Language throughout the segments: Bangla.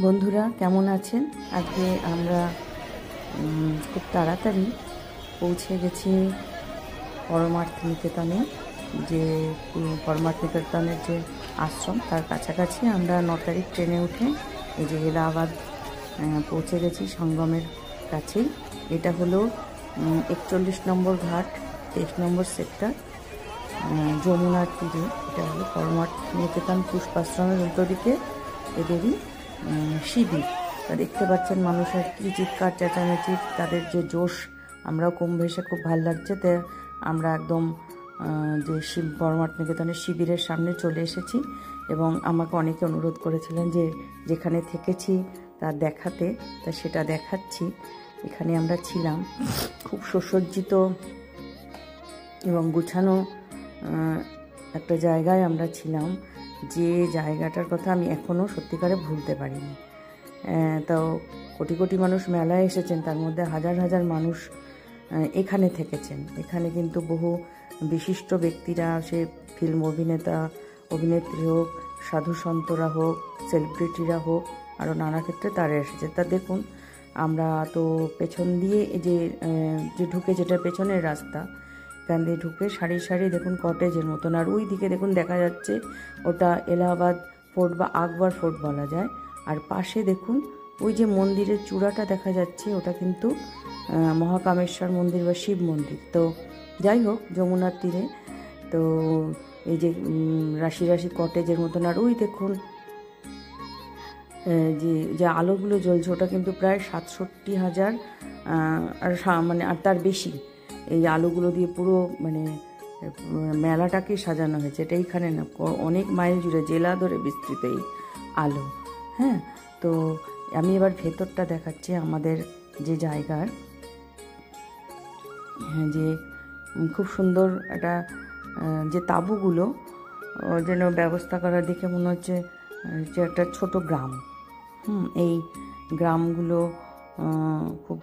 বন্ধুরা কেমন আছেন? আজকে আমরা খুব তাড়াতাড়ি পৌঁছে গেছি পরমার্থ নিকেতনে। যে পরমার্থ নিকেতনের যে আশ্রম তার কাছাকাছি আমরা 9 তারিখ ট্রেনে উঠে এই যে এলাহাবাদ পৌঁছে গেছি সঙ্গমের কাছেই। এটা হলো 41 নম্বর ঘাট, 23 নম্বর সেক্টর, যমুনার তীরে। এটা হলো পরমার্থ নিকেতন পুষ্পাশ্রমের উল্টো দিকে এদেরই শিবির। তা দেখতে পাচ্ছেন মানুষের কী চিৎকার চেঁচামেচি, তাদের যে জোশ, আমরাও কুম্ভে এসে খুব ভালো লাগছে। তো আমরা একদম যে পরমার্থ নিকেতনের শিবিরের সামনে চলে এসেছি এবং আমাকে অনেকে অনুরোধ করেছিলেন যে যেখানে থেকেছি তার দেখাতে, তা সেটা দেখাচ্ছি। এখানে আমরা ছিলাম খুব সুসজ্জিত এবং গুছানো একটা জায়গায় আমরা ছিলাম, যে জায়গাটার কথা আমি এখনও সত্যিকারে ভুলতে পারিনি। তাও কোটি কোটি মানুষ মেলায় এসেছেন, তার মধ্যে হাজার হাজার মানুষ এখানে থেকেছেন। এখানে কিন্তু বহু বিশিষ্ট ব্যক্তিরা, সে ফিল্ম অভিনেতা অভিনেত্রী হোক, সাধু সন্তরা হোক, সেলিব্রিটিরা হোক, আরও নানা ক্ষেত্রে তারা এসেছে। তা দেখুন, আমরা তো পেছন দিয়ে যে ঢুকে, যেটা পেছনের রাস্তা, এখান দিয়ে ঢুকে সারি সারি দেখুন কটেজের মতন। আর ওই দিকে দেখুন দেখা যাচ্ছে ওটা এলাহাবাদ ফোর্ট বা আকবর ফোর্ট বলা যায়। আর পাশে দেখুন ওই যে মন্দিরের চূড়াটা দেখা যাচ্ছে, ওটা কিন্তু মহাকামেশ্বর মন্দির বা শিব মন্দির। তো যাই হোক, যমুনার তীরে তো এই যে রাশি রাশি কটেজের মতন। আর ওই দেখুন যে আলোগুলো জ্বলছে, ওটা কিন্তু প্রায় 67,000 আর তার বেশি এই আলোগুলো দিয়ে পুরো মেলাটাকে সাজানো হয়েছে। এটা এইখানে না, অনেক মাইল জুড়ে জেলা ধরে বিস্তৃত এই আলো। হ্যাঁ, তো আমি এবার ভেতরটা দেখাচ্ছি আমাদের যে জায়গার। যে খুব সুন্দর একটা যে তাঁবুগুলো যেন ব্যবস্থা করা, দেখে মনে হচ্ছে যে একটা ছোট গ্রাম। এই গ্রামগুলো খুব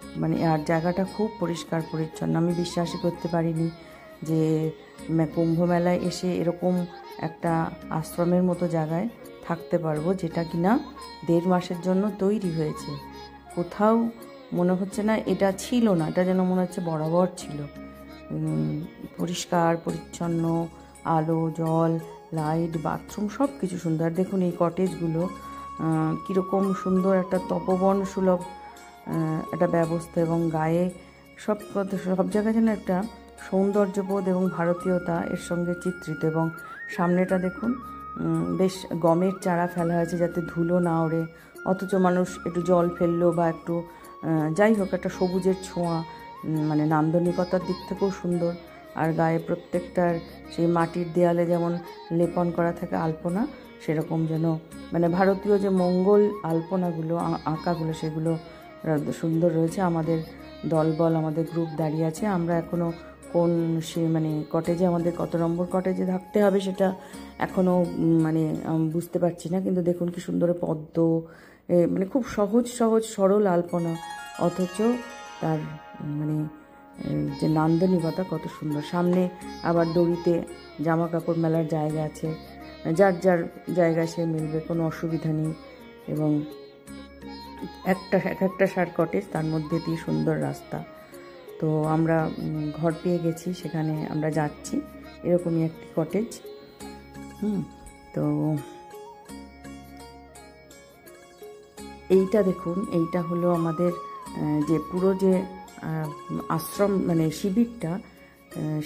আর জায়গাটা খুব পরিষ্কার পরিচ্ছন্ন। আমি বিশ্বাসই করতে পারিনি যে কুম্ভ মেলায় এসে এরকম একটা আশ্রমের মতো জায়গায় থাকতে পারবো, যেটা কিনা 1.5 মাসের জন্য তৈরি হয়েছে। কোথাও মনে হচ্ছে না এটা ছিল না, এটা যেন মনে হচ্ছে বরাবর ছিল। পরিষ্কার পরিচ্ছন্ন, আলো, জল, লাইট, বাথরুম সব কিছু সুন্দর। দেখুন এই কটেজগুলো কীরকম সুন্দর, একটা তপবন সুলভ একটা ব্যবস্থা, এবং গায়ে সব জায়গায় যেন একটা সৌন্দর্যবোধ এবং ভারতীয়তা এর সঙ্গে চিত্রিত। এবং সামনেটা দেখুন বেশ গমের চারা ফেলা হয়েছে যাতে ধুলো না ওড়ে, অথচ মানুষ একটু জল ফেললো বা একটু যাই হোক, একটা সবুজের ছোঁয়া, নান্দনিকতার দিক থেকেও সুন্দর। আর গায়ে প্রত্যেকটার সেই মাটির দেয়ালে যেমন লেপন করা থাকে আলপনা, সেরকম যেন ভারতীয় যে মঙ্গল আলপনাগুলো আঁকাগুলো, সেগুলো সুন্দর রয়েছে। আমাদের দলবল, আমাদের গ্রুপ দাঁড়িয়ে আছে। আমরা এখনও কোন কটেজে, আমাদের কত নম্বর কটেজে থাকতে হবে সেটা এখনও বুঝতে পারছি না। কিন্তু দেখুন কি সুন্দর পদ্ম, খুব সহজ সহজ সরল আলপনা, অথচ তার যে নান্দনিকতা কত সুন্দর। সামনে আবার দড়িতে জামা কাপড় মেলার জায়গা আছে, যার যার জায়গায় সে মিলবে, কোনো অসুবিধা নেই। এবং এক একটা সার কটেজ, তার মধ্যে দিয়ে সুন্দর রাস্তা। তো আমরা ঘর পেয়ে গেছি, সেখানে আমরা যাচ্ছি। এরকমই একটি কটেজ। তো এইটা দেখুন, এইটা হলো আমাদের যে পুরো যে আশ্রম শিবিরটা,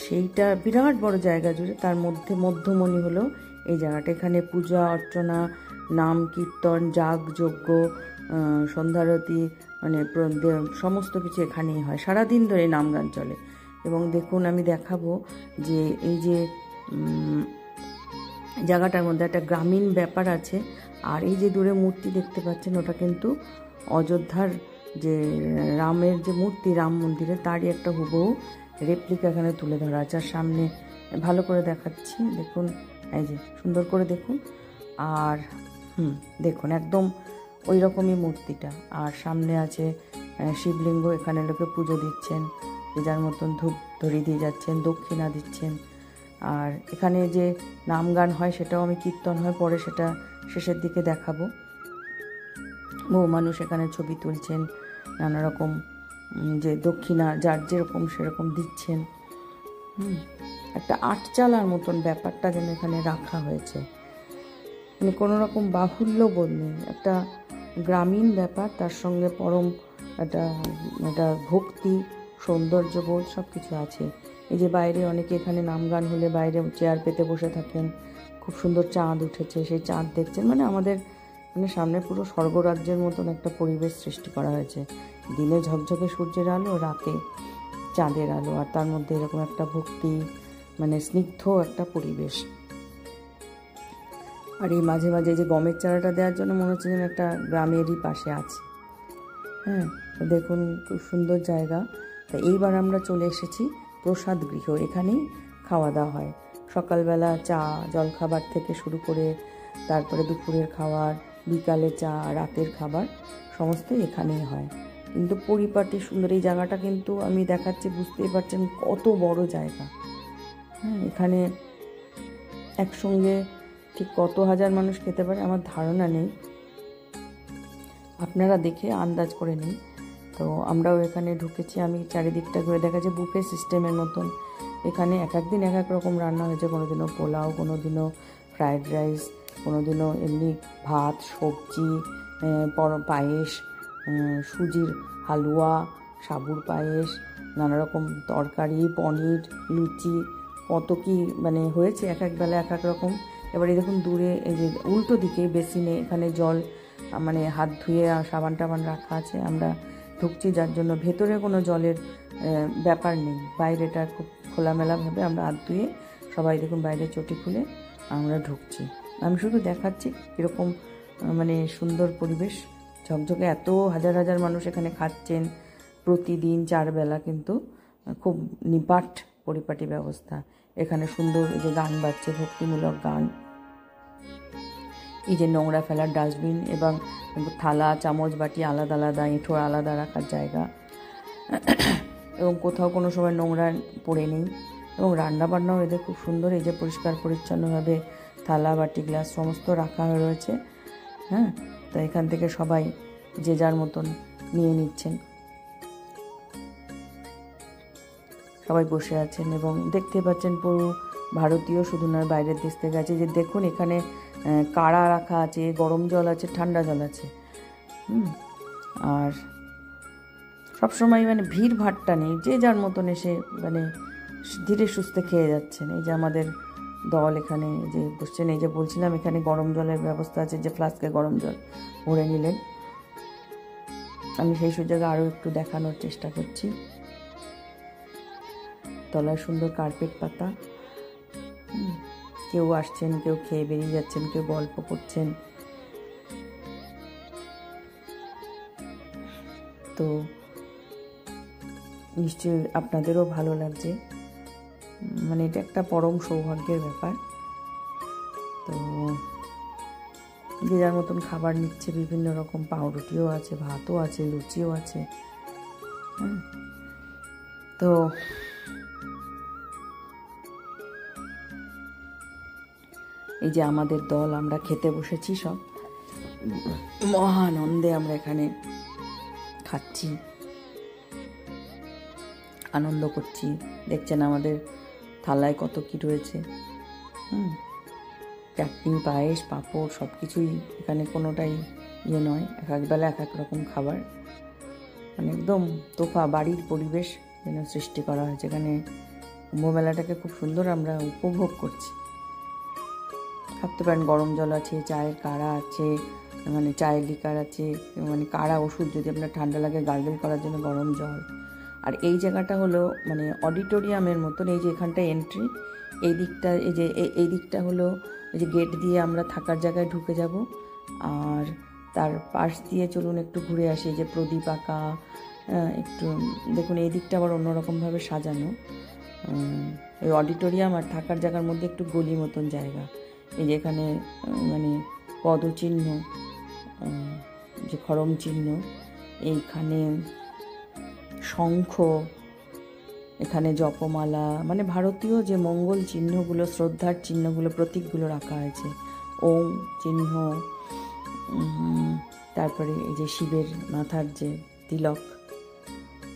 সেইটা বিরাট বড় জায়গা জুড়ে। তার মধ্যে মধ্যমণি হলো এই জায়গাটা। এখানে পূজা অর্চনা, নাম কীর্তন, যাগ যজ্ঞ, সন্ধ্যারতি, সমস্ত কিছু এখানেই হয়। সারাদিন ধরে নাম গান চলে। এবং দেখুন, আমি দেখাবো যে এই যে জায়গাটার মধ্যে একটা গ্রামীণ ব্যাপার আছে। আর এই যে দূরে মূর্তি দেখতে পাচ্ছেন, ওটা কিন্তু অযোধ্যার যে রামের যে মূর্তি, রাম মন্দিরে, তারই একটা হুবহু রেপ্লিকা এখানে তুলে ধরা আছে। আর সামনে ভালো করে দেখাচ্ছি, দেখুন এই যে সুন্দর করে দেখুন। আর দেখুন একদম ওই রকমই মূর্তিটা। আর সামনে আছে শিবলিঙ্গ, এখানে লোকে পুজো দিচ্ছেন, যে যার মতন ধূপ ধরিয়ে দিয়ে যাচ্ছেন, দক্ষিণা দিচ্ছেন। আর এখানে যে নাম গান হয়, সেটাও আমি কীর্তন হয় পরে, সেটা শেষের দিকে দেখাবো। বহু মানুষ এখানে ছবি তুলছেন, নানা রকম যে দক্ষিণা যার যেরকম সেরকম দিচ্ছেন। একটা আটচালার মতন ব্যাপারটা যেন এখানে রাখা হয়েছে, মানে কোনো রকম বাহুল্য বোধ নেই, একটা গ্রামীণ ব্যাপার, তার সঙ্গে পরম একটা একটা ভক্তি, সৌন্দর্যবোধ সব কিছু আছে। এই যে বাইরে অনেকে এখানে নাম গান হলে বাইরে চেয়ার পেতে বসে থাকেন, খুব সুন্দর চাঁদ উঠেছে, সেই চাঁদ দেখছেন, মানে আমাদের মানে সামনে পুরো স্বর্গরাজ্যের মতন একটা পরিবেশ সৃষ্টি করা হয়েছে। দিনে ঝকঝকে সূর্যের আলো, রাতে চাঁদের আলো, আর তার মধ্যে এরকম একটা ভক্তি, মানে স্নিগ্ধ একটা পরিবেশ। আর এই মাঝে মাঝে যে গমের চারাটা দেওয়ার জন্য মনে হচ্ছে যেন একটা গ্রামেরই পাশে আছে। হ্যাঁ, দেখুন খুব সুন্দর জায়গা। তা এইবার আমরা চলে এসেছি প্রসাদ গৃহ, এখানেই খাওয়া দাওয়া হয়। সকালবেলা চা জলখাবার থেকে শুরু করে তারপরে দুপুরের খাবার, বিকালে চা, রাতের খাবার সমস্তই এখানেই হয়। কিন্তু পরিপাটি সুন্দর এই জায়গাটা, কিন্তু আমি দেখাচ্ছি, বুঝতেই পারছেন কত বড় জায়গা। হ্যাঁ, এখানে একসঙ্গে ঠিক কত হাজার মানুষ খেতে পারে আমার ধারণা নেই, আপনারা দেখে আন্দাজ করে নিন। তো আমরাও এখানে ঢুকেছি, আমি চারিদিকটা ঘুরে দেখাচ্ছি, বুফে সিস্টেমের মতন। এখানে এক একদিন এক এক রকম রান্না হয়েছে, কোনো দিনও পোলাও, কোনো দিনও ফ্রায়েড রাইস, কোনো দিনও এমনি ভাত, সবজি, পায়েস, সুজির হালুয়া, সাবুর পায়েস, নানা রকম তরকারি, পনির, লুচি, কত কি মানে হয়েছে, এক এক বেলা এক এক রকম। এবারে দেখুন দূরে এই যে উল্টো দিকে বেসিনে এখানে জল, মানে হাত ধুয়ে সাবান টাবান রাখা আছে। আমরা ঢুকছি, যার জন্য ভেতরে কোনো জলের ব্যাপার নেই, বাইরেটা খুব খোলামেলাভাবে আমরা হাত ধুয়ে সবাই দেখুন বাইরে চটি খুলে আমরা ঢুকছি। আমি শুধু দেখাচ্ছি কীরকম মানে সুন্দর পরিবেশ, ঝকঝকে, এত হাজার হাজার মানুষ এখানে খাচ্ছেন প্রতিদিন 4 বেলা, কিন্তু খুব নিপাট পরিপাটি ব্যবস্থা। এখানে সুন্দর এই যে গান বাজছে, ভক্তিমূলক গান, এই যে নোংরা ফেলার ডাস্টবিন এবং থালা চামচ বাটি আলাদা আলাদা, এঁঠোর আলাদা রাখার জায়গা, এবং কোথাও কোনো সময় নোংরা পড়ে নেই। এবং রান্নাবান্নাও এদের খুব সুন্দর, এই যে পরিষ্কার পরিচ্ছন্নভাবে থালা বাটি গ্লাস সমস্ত রাখা হয়ে রয়েছে। হ্যাঁ, তো এখান থেকে সবাই যে যার মতন নিয়ে নিচ্ছেন, সবাই বসে আছেন এবং দেখতে পাচ্ছেন পুরো ভারতীয়, শুধু নয় বাইরের দেশ থেকে আছে। যে দেখুন এখানে কাড়া রাখা আছে, গরম জল আছে, ঠান্ডা জল আছে। আর সবসময় মানে ভিড় ভাট্টা নেই, যে যার মতন এসে মানে ধীরে সুস্থে খেয়ে যাচ্ছেন। এই যে আমাদের দল এখানে যে বসছেন, এই যে বলছিলাম এখানে গরম জলের ব্যবস্থা আছে, যে ফ্লাস্কে গরম জল ভরে নিলেন। আমি সেই সুযোগে আরও একটু দেখানোর চেষ্টা করছি। তলায় সুন্দর কার্পেট পাতা, কেউ আসছেন, কেউ খেয়ে বেরিয়ে যাচ্ছেন, কেউ গল্প করছেন। তো নিশ্চয়ই আপনাদেরও ভালো লাগছে, মানে এটা একটা পরম সৌভাগ্যের ব্যাপার। তো যে যার মতন খাবার নিচ্ছে, বিভিন্ন রকম পাউরুটিও আছে, ভাতও আছে, লুচিও আছে। তো এই যে আমাদের দল, আমরা খেতে বসেছি, সব মহানন্দে আমরা এখানে খাচ্ছি, আনন্দ করছি। দেখছেন আমাদের থালায় কত কি রয়েছে, চাটনি, পায়েস, পাঁপড়, সব কিছুই এখানে, কোনোটাই ইয়ে নয়। এক এক বেলা এক এক রকম খাবার, মানে একদম তোফা বাড়ির পরিবেশ যেন সৃষ্টি করা হয়েছে। এখানে কুম্ভমেলাটাকে খুব সুন্দর আমরা উপভোগ করছি। ভাবতে পারেন গরম জল আছে, চায়ের কাড়া আছে, মানে চায়ের লিকার আছে, মানে কাড়া ওষুধ যদি আপনার ঠান্ডা লাগে গার্গেল করার জন্য গরম জল। আর এই জায়গাটা হলো মানে অডিটোরিয়ামের মতন। এই যে এখানটা এন্ট্রি, এই দিকটা, এই যে এই দিকটা হলো এই যে গেট দিয়ে আমরা থাকার জায়গায় ঢুকে যাব। আর তার পাশ দিয়ে চলুন একটু ঘুরে আসি, যে প্রদীপ আঁকা, একটু দেখুন এই দিকটা আবার অন্যরকমভাবে সাজানো। এই অডিটোরিয়াম আর থাকার জায়গার মধ্যে একটু গলি মতন জায়গা। এই যে এখানে মানে পদচিহ্ন, যে খড়ম চিহ্ন, এইখানে শঙ্খ, এখানে জপমালা, মানে ভারতীয় যে মঙ্গল চিহ্নগুলো, শ্রদ্ধার চিহ্নগুলো, প্রতীকগুলো রাখা হয়েছে। ওম চিহ্ন, তারপরে এই যে শিবের মাথার যে তিলক,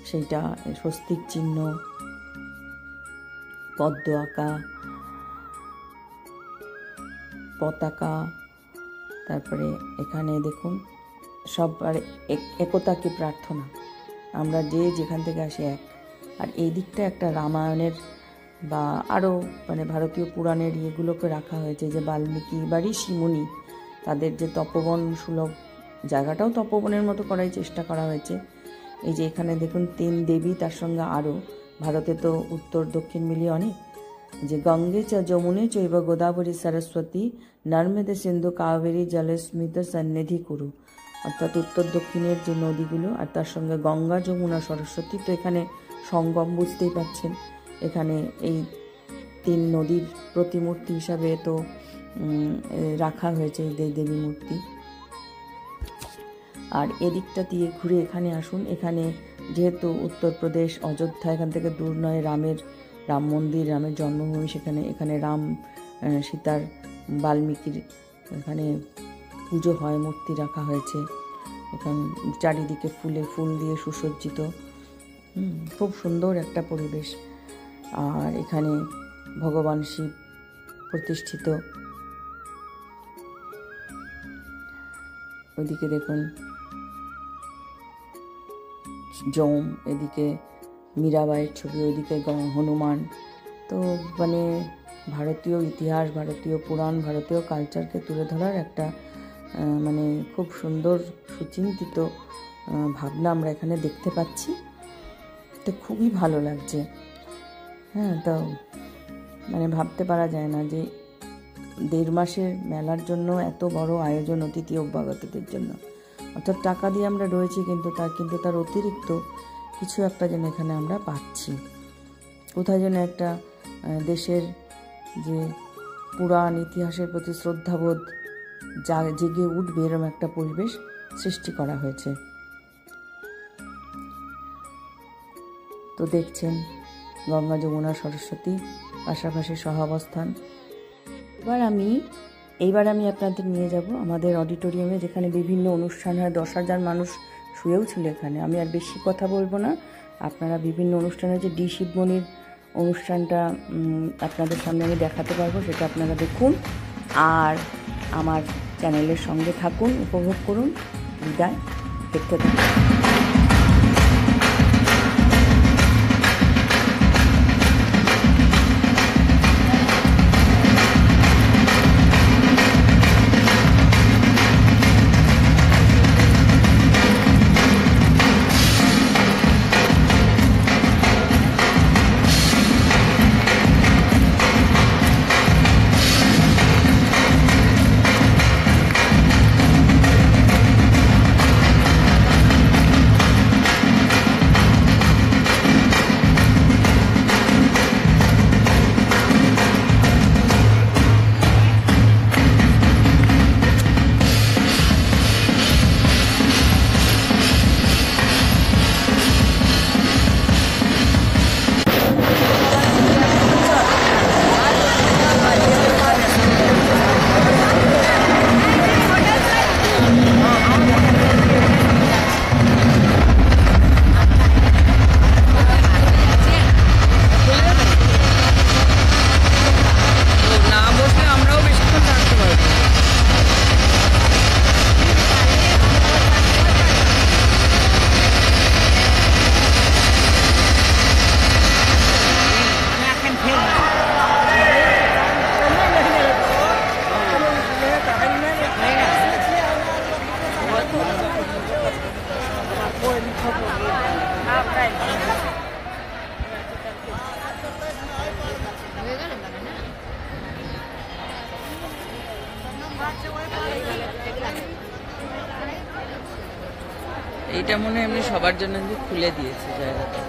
সেইটা স্বস্তিক চিহ্ন, পদ্ম আঁকা, পতাকা, তারপরে এখানে দেখুন সবার একতাকে প্রার্থনা, আমরা যে যেখান থেকে আসি এক। আর এই দিকটা একটা রামায়ণের বা আরও মানে ভারতীয় পুরাণের ইয়েগুলোকে রাখা হয়েছে, যে বাল্মীকি বা ঋষিমুনি তাদের যে তপবন সুলভ জায়গাটাও তপবনের মতো করার চেষ্টা করা হয়েছে। এই যে এখানে দেখুন 3 দেবী, তার সঙ্গে আরও ভারতে তো উত্তর দক্ষিণ মিলিয়ে অনেক, যে গঙ্গে চ যমুনে চৈব গোদাবরী সরস্বতী নর্মদে সিন্ধু কাবেরী জলস্মিত সন্নিধি কুরু, অর্থাৎ উত্তর দক্ষিণের যে নদীগুলো, আর তার সঙ্গে গঙ্গা যমুনা সরস্বতী। তো এখানে সঙ্গম বুঝতেই পাচ্ছেন, এখানে এই 3 নদীর প্রতিমূর্তি হিসাবে তো রাখা হয়েছে এই দেবী মূর্তি। আর এদিকটা দিয়ে ঘুরে এখানে আসুন, এখানে যেহেতু উত্তরপ্রদেশ অযোধ্যা এখান থেকে দূর নয়, রাম মন্দির, রামের জন্মভূমি, এখানে রাম সীতার বাল্মীকির এখানে পুজো হয়, মূর্তি রাখা হয়েছে। এখানে চারিদিকে ফুল দিয়ে সুসজ্জিত, খুব সুন্দর একটা পরিবেশ। আর এখানে ভগবান শিব প্রতিষ্ঠিত। ওইদিকে দেখুন যম, এদিকে মীরাবাইয়ের ছবি, ওইদিকে হনুমান। তো মানে ভারতীয় ইতিহাস, ভারতীয় পুরাণ, ভারতীয় কালচারকে তুলে ধরার একটা মানে খুব সুন্দর সুচিন্তিত ভাবনা আমরা এখানে দেখতে পাচ্ছি। তো খুবই ভালো লাগছে। হ্যাঁ, তো মানে ভাবতে পারা যায় না যে 1.5 মাসের মেলার জন্য এত বড় আয়োজন অতিথি অভ্যাগতদের জন্য। অর্থাৎ টাকা দিয়ে আমরা রয়েছি, কিন্তু তার অতিরিক্ত কিছু একটা যেন এখানে আমরা পাচ্ছি। কোথায় যেন একটা দেশের যে পুরাণ ইতিহাসের প্রতি শ্রদ্ধাবোধ জেগে উঠবে, এরকম একটা পরিবেশ সৃষ্টি করা হয়েছে। তো দেখছেন গঙ্গা যমুনা সরস্বতী পাশাপাশি সহাবস্থান। এইবার আমি আপনাদের নিয়ে যাব আমাদের অডিটোরিয়ামে, যেখানে বিভিন্ন অনুষ্ঠান হয়। 10,000 মানুষ শুয়েও ছিল এখানে। আমি আর বেশি কথা বলবো না, আপনারা বিভিন্ন অনুষ্ঠানে যে ডি শিবমণির অনুষ্ঠানটা আপনাদের সামনে আমি দেখাতে পারবো, সেটা আপনারা দেখুন আর আমার চ্যানেলের সঙ্গে থাকুন, উপভোগ করুন। বিদায়, দেখতে থাকুন। এইটা মনে হয় এমনি সবার জন্য খুলে দিয়েছে জায়গাটা।